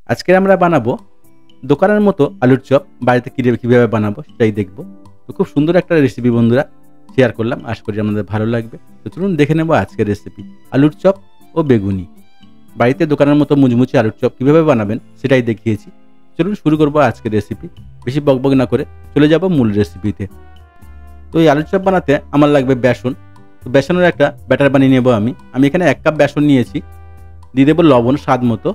আজকে আমরা বানাবো দোকানের মতো আলুর চপ। বাড়িতে কিভাবে বানাবো সেটাই দেখবো। তো খুব সুন্দর একটা রেসিপি বন্ধুরা শেয়ার করলাম, আশা করি আপনাদের ভালো লাগবে। তো চলুন দেখে নেবো আজকের রেসিপি, আলুর চপ ও বেগুনি। বাড়িতে দোকানের মতো মুচমুচে আলুর চপ কীভাবে বানাবেন সেটাই দেখিয়েছি। চলুন শুরু করবো আজকের রেসিপি। বেশি বকবক না করে চলে যাব মূল রেসিপিতে। তো এই আলুর চপ বানাতে আমার লাগবে বেসন। তো বেসনের একটা ব্যাটার বানিয়ে নেবো আমি এখানে 1 কাপ বেসন নিয়েছি। দিয়ে দেবো লবণ স্বাদ মতো,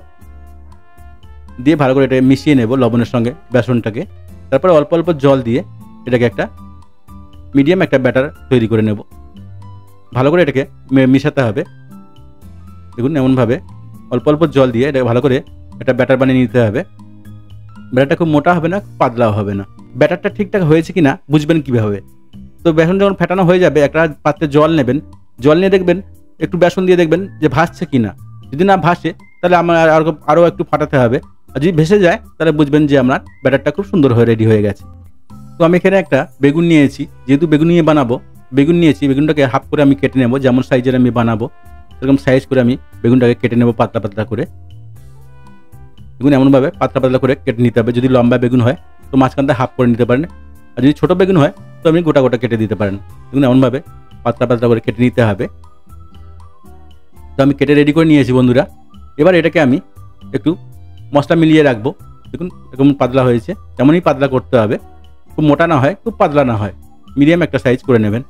দিয়ে ভালো করে এটা মিশিয়ে নেব লবণের সঙ্গে বেসনটাকে। তারপর অল্প অল্প জল দিয়ে এটাকে একটা মিডিয়াম একটা ব্যাটার তৈরি করে নেব। ভালো করে এটাকে মিশাতে হবে। দেখুন এমনভাবে অল্প অল্প জল দিয়ে এটা ভালো করে একটা ব্যাটার বানিয়ে নিতে হবে। ব্যাটারটা খুব মোটা হবে না, পাতলাও হবে না। ব্যাটারটা ঠিকঠাক হয়েছে কিনা বুঝবেন কীভাবে? তো বেসন যখন ফেটানো হয়ে যাবে, একটা পাত্রে জল নেবেন। জল নিয়ে দেখবেন একটু বেসন দিয়ে দেখবেন যে ভাসছে কিনা। যদি না ভাসে তাহলে আমার আরও একটু ফাটাতে হবে। আর যদি ভেসে যায় তাহলে বুঝবেন যে আমার ব্যাটারটা খুব সুন্দর হয়ে রেডি হয়ে গেছে। তো আমি এখানে একটা বেগুন নিয়েছি, যেহেতু বেগুন নিয়ে বানাবো বেগুন নিয়েছি। বেগুনটাকে হাফ করে আমি কেটে নেব, যেমন সাইজের আমি বানাবো সেরকম সাইজ করে আমি বেগুনটাকে কেটে নেব পাতলা পাতলা করে। বেগুন এমনভাবে পাতলা পাতলা করে কেটে নিতে হবে। যদি লম্বা বেগুন হয় তো মাঝখানটা হাফ করে নিতে পারেন, আর যদি ছোটো বেগুন হয় তো আপনি গোটা গোটা কেটে দিতে পারেন। দেখুন এমনভাবে পাতলা পাতলা করে কেটে নিতে হবে। তো আমি কেটে রেডি করে নিয়েছি বন্ধুরা। এবার এটাকে আমি একটু মশলা মিলিয়ে রাখবো। দেখুন এরকম পাতলা হয়েছে, তেমনই পাতলা করতে হবে। খুব মোটা না হয়, খুব পাতলা না হয়, মিডিয়াম একটা সাইজ করে নেবেন।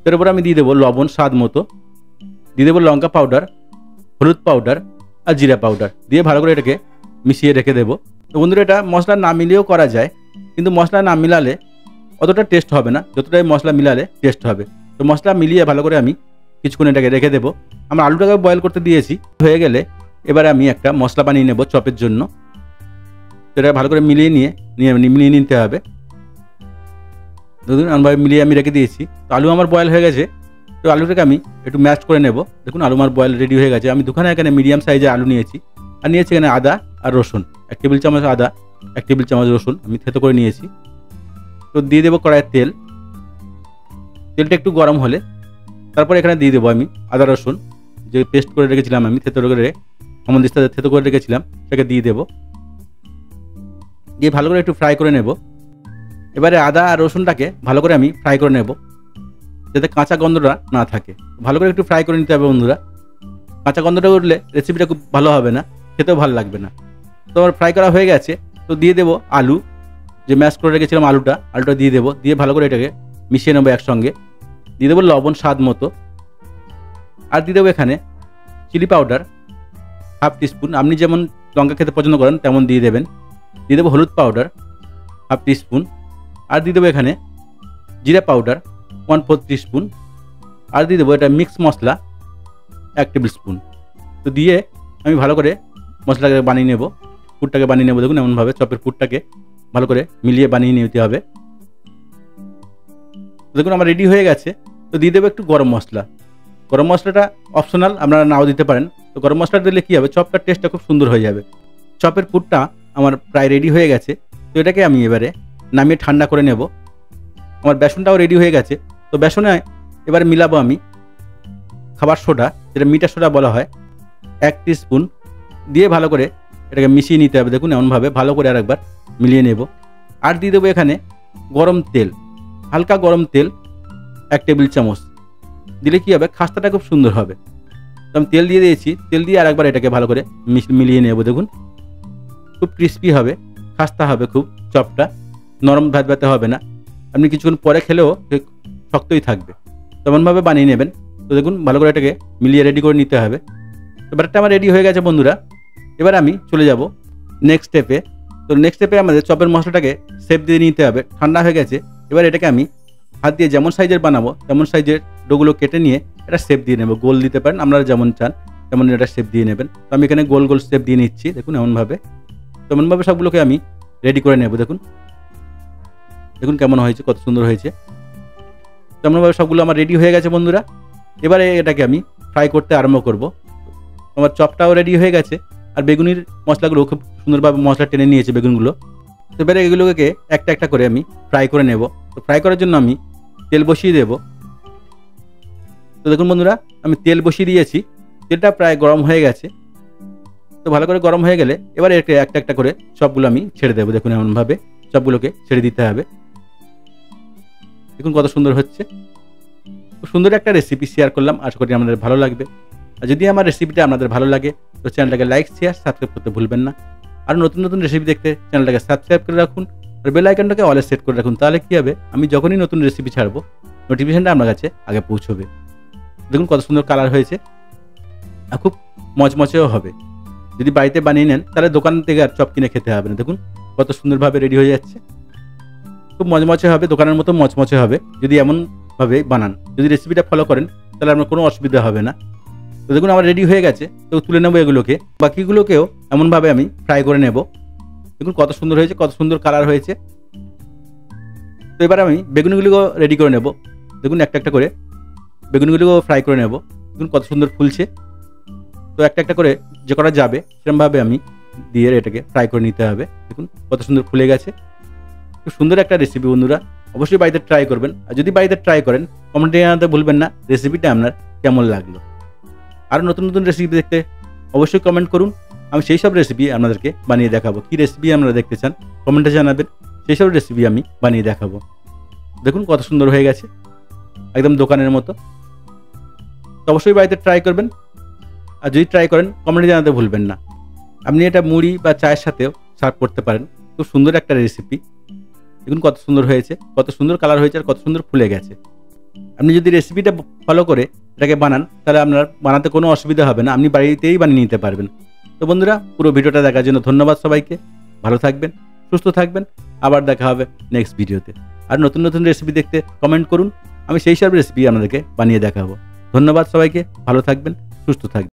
তার উপর আমি দিয়ে দেবো লবণ স্বাদ মতো, দিয়ে দেবো লঙ্কা পাউডার, হলুদ পাউডার আর জিরা পাউডার, দিয়ে ভালো করে এটাকে মিশিয়ে রেখে দেবো। তো বন্ধুরা এটা মশলা না মিলিয়েও করা যায়, কিন্তু মশলা না মিলালে অতটা টেস্ট হবে না, যতটাই মশলা মিলালে টেস্ট হবে। তো মশলা মিলিয়ে ভালো করে আমি কিছুক্ষণ এটাকে রেখে দেবো। আমরা আলুটাকে বয়েল করতে দিয়েছি, হয়ে গেলে এবারে আমি একটা মশলা বানিয়ে নেব চপের জন্য। সেটা ভালো করে মিলিয়ে নিতে হবে। দেখুন এমনভাবে মিলিয়ে আমি রেখে দিয়েছি। তো আলু আমার বয়েল হয়ে গেছে। তো আলুটাকে আমি একটু ম্যাশ করে নেব। দেখুন আলু আমার বয়েল রেডি হয়ে গেছে। আমি দুখানে এখানে মিডিয়াম সাইজের আলু নিয়েছি, আর নিয়েছি এখানে আদা আর রসুন। 1 টেবিল চামচ আদা, 1 টেবিল চামচ রসুন আমি থেতো করে নিয়েছি। তো দিয়ে দেবো কড়াইয়ের তেল। তেলটা একটু গরম হলে তারপর এখানে দিয়ে দেবো আমি আদা রসুন যে পেস্ট করে রেখেছিলাম, আমি থেতো করে দিস্তাতে থেতো করে রেখেছিলাম, সেটাকে দিয়ে দেবো। দিয়ে ভালো করে একটু ফ্রাই করে নেব। এবারে আদা আর রসুনটাকে ভালো করে আমি ফ্রাই করে নেব, যাতে কাঁচা গন্ধটা না থাকে। ভালো করে একটু ফ্রাই করে নিতে হবে বন্ধুরা। কাঁচা গন্ধটা উঠলে রেসিপিটা খুব ভালো হবে না, খেতেও ভালো লাগবে না। তো আমার ফ্রাই করা হয়ে গেছে। তো দিয়ে দেবো আলু, যে ম্যাশ করে রেখেছিলাম আলুটা দিয়ে দেবো। দিয়ে ভালো করে এটাকে মিশিয়ে নেবো একসঙ্গে। দিয়ে দেবো লবণ স্বাদ মতো, আর দিয়ে দেবো এখানে চিলি পাউডার 1/2 টিস্পুন। আপনি যেমন লঙ্কা খেতে পছন্দ করেন তেমন দিয়ে দেবেন। দিয়ে দেবো হলুদ পাউডার 1/2 টিস্পুন, আর দিয়ে দেবো এখানে জিরা পাউডার 1/4 টিস্পুন, আর দিয়ে দেবো এটা মিক্স মশলা 1 টেবিল স্পুন। তো দিয়ে আমি ভালো করে মশলাটাকে বানিয়ে নেব, পুরটাকে বানিয়ে নেব। দেখুন এমনভাবে চপের পুরটাকে ভালো করে মিলিয়ে বানিয়ে নিতে হবে। দেখুন আমার রেডি হয়ে গেছে। তো দিয়ে দেবো একটু গরম মশলা। গরম মশলাটা অপশনাল, আপনারা নাও দিতে পারেন। তো গরম মশলাটা দিলে কী হবে, চপটার টেস্টটা খুব সুন্দর হয়ে যাবে। চপের পুরটা আমার প্রায় রেডি হয়ে গেছে। তো এটাকে আমি এবারে নামিয়ে ঠান্ডা করে নেব। আমার বেসনটাও রেডি হয়ে গেছে। তো বেসনে এবারে মিলাবো আমি খাবার সোডা, যেটা মিটার সোডা বলা হয়, 1 টিস্পুন, দিয়ে ভালো করে এটাকে মিশিয়ে নিতে হবে। দেখুন এমনভাবে ভালো করে আরেকবার মিলিয়ে নেব। আর দিয়ে দেবো এখানে গরম তেল, হালকা গরম তেল 1 টেবিল চামচ। দিলে কী হবে, খাস্তাটা খুব সুন্দর হবে। তো আমি তেল দিয়ে দিয়েছি। তেল দিয়ে আরেকবার এটাকে ভালো করে মিলিয়ে নেব। দেখুন খুব ক্রিস্পি হবে, খাস্তা হবে খুব, চপটা নরম ভাতে হবে না। আপনি কিছুক্ষণ পরে খেলেও শক্তই থাকবে। তেমনভাবে বানিয়ে নেবেন। তো দেখুন ভালো করে এটাকে মিলিয়ে রেডি করে নিতে হবে। তো ব্যাটারটা আমার রেডি হয়ে গেছে বন্ধুরা। এবার আমি চলে যাব নেক্সট স্টেপে। তো নেক্সট স্টেপে আমাদের চপের মশলাটাকে শেপ দিয়ে নিতে হবে। ঠান্ডা হয়ে গেছে। এবার এটাকে আমি হাত দিয়ে যেমন সাইজের বানাবো তেমন সাইজের ডোগুলো কেটে নিয়ে এটা শেপ দিয়ে নেব। গোল দিতে পারেন, আপনারা যেমন চান তেমন এটা শেপ দিয়ে নেবেন। তো আমি এখানে গোল গোল শেপ দিয়ে নিচ্ছি। দেখুন তেমনভাবে সবগুলোকে আমি রেডি করে নেব। দেখুন কেমন হয়েছে, কত সুন্দর হয়েছে। তেমনভাবে সবগুলো আমার রেডি হয়ে গেছে বন্ধুরা। এবারে এটাকে আমি ফ্রাই করতে আরম্ভ করব। আমার চপটাও রেডি হয়ে গেছে, আর বেগুনির মশলাগুলো খুব সুন্দরভাবে মশলা টেনে নিয়েছে বেগুনগুলো। তো এবারে এগুলোকে একটা একটা করে আমি ফ্রাই করে নেব। তো ফ্রাই করার জন্য আমি তেল বসিয়ে দেব। তো দেখুন বন্ধুরা আমি তেল বসিয়ে দিয়েছি। তেলটা প্রায় গরম হয়ে গেছে। তো ভালো করে গরম হয়ে গেলে এবারে একটা একটা করে সবগুলো আমি ছেড়ে দেবো। দেখুন এমনভাবে সবগুলোকে ছেড়ে দিতে হবে। দেখুন কত সুন্দর হচ্ছে। খুব সুন্দর একটা রেসিপি শেয়ার করলাম, আশা করি আপনাদের ভালো লাগবে। আর যদি আমার রেসিপিটা আপনাদের ভালো লাগে তো চ্যানেলটাকে লাইক, শেয়ার, সাবস্ক্রাইব করতে ভুলবেন না। আর নতুন নতুন রেসিপি দেখতে চ্যানেলটাকে সাবস্ক্রাইব করে রাখুন আর বেল আইকনটাকে অলে সেট করে রাখুন। তাহলে কী হবে, আমি যখনই নতুন রেসিপি ছাড়বো নোটিফিকেশনটা আপনার কাছে আগে পৌঁছবে। দেখুন কত সুন্দর কালার হয়েছে আর খুব মচমচেও হবে। যদি বাড়িতে বানিয়ে নেন তাহলে দোকান থেকে আর চপ কিনে খেতে হবে না। দেখুন কত সুন্দরভাবে রেডি হয়ে যাচ্ছে। খুব মচমচে হবে, দোকানের মতো মচমচে হবে যদি এমনভাবে বানান। যদি রেসিপিটা ফলো করেন তাহলে আপনার কোনো অসুবিধা হবে না। তো দেখুন আমার রেডি হয়ে গেছে। তো তুলে নেবো এগুলোকে, বাকিগুলোকেও এমনভাবে আমি ফ্রাই করে নেব। দেখুন কত সুন্দর হয়েছে, কত সুন্দর কালার হয়েছে। তো এবার আমি বেগুনগুলিকেও রেডি করে নেব। দেখুন একটা একটা করে বেগুনগুলিকেও ফ্রাই করে নেব। দেখুন কত সুন্দর ফুলছে। তো একটা একটা করে যে করা যাবে সেরকমভাবে আমি দিয়ে এটাকে ফ্রাই করে নিতে হবে। দেখুন কত সুন্দর ফুলে গেছে। খুব সুন্দর একটা রেসিপি বন্ধুরা, অবশ্যই বাড়িতে ট্রাই করবেন। আর যদি বাড়িতে ট্রাই করেন কমেন্টে জানাতে ভুলবেন না রেসিপিটা আপনার কেমন লাগলো। আরও নতুন নতুন রেসিপি দেখতে অবশ্যই কমেন্ট করুন, আমি সেই সব রেসিপি আপনাদেরকে বানিয়ে দেখাবো। কী রেসিপি আপনারা দেখতে চান কমেন্টে জানাবেন, সেই সব রেসিপি আমি বানিয়ে দেখাবো। দেখুন কত সুন্দর হয়ে গেছে, একদম দোকানের মতো। তো অবশ্যই বাড়িতে ট্রাই করবেন। আর যদি ট্রাই করেন কমেন্টে জানাতে ভুলবেন না। আপনি এটা মুড়ি বা চায়ের সাথেও সার্ভ করতে পারেন। খুব সুন্দর একটা রেসিপি। দেখুন কত সুন্দর হয়েছে, কত সুন্দর কালার হয়েছে আর কত সুন্দর ফুলে গেছে। আপনি যদি রেসিপিটা ফলো করে এটাকে বানান তাহলে আপনার বানাতে কোনো অসুবিধা হবে না, আপনি বাড়িতেই বানিয়ে নিতে পারবেন। তো বন্ধুরা পুরো ভিডিওটা দেখার জন্য ধন্যবাদ সবাইকে। ভালো থাকবেন, সুস্থ থাকবেন, আবার দেখা হবে নেক্সট ভিডিওতে। আর নতুন নতুন রেসিপি দেখতে কমেন্ট করুন, আমি সেই সব রেসিপি আপনাদেরকে বানিয়ে দেখাবো। ধন্যবাদ সবাইকে, ভালো থাকবেন, সুস্থ থাকবেন।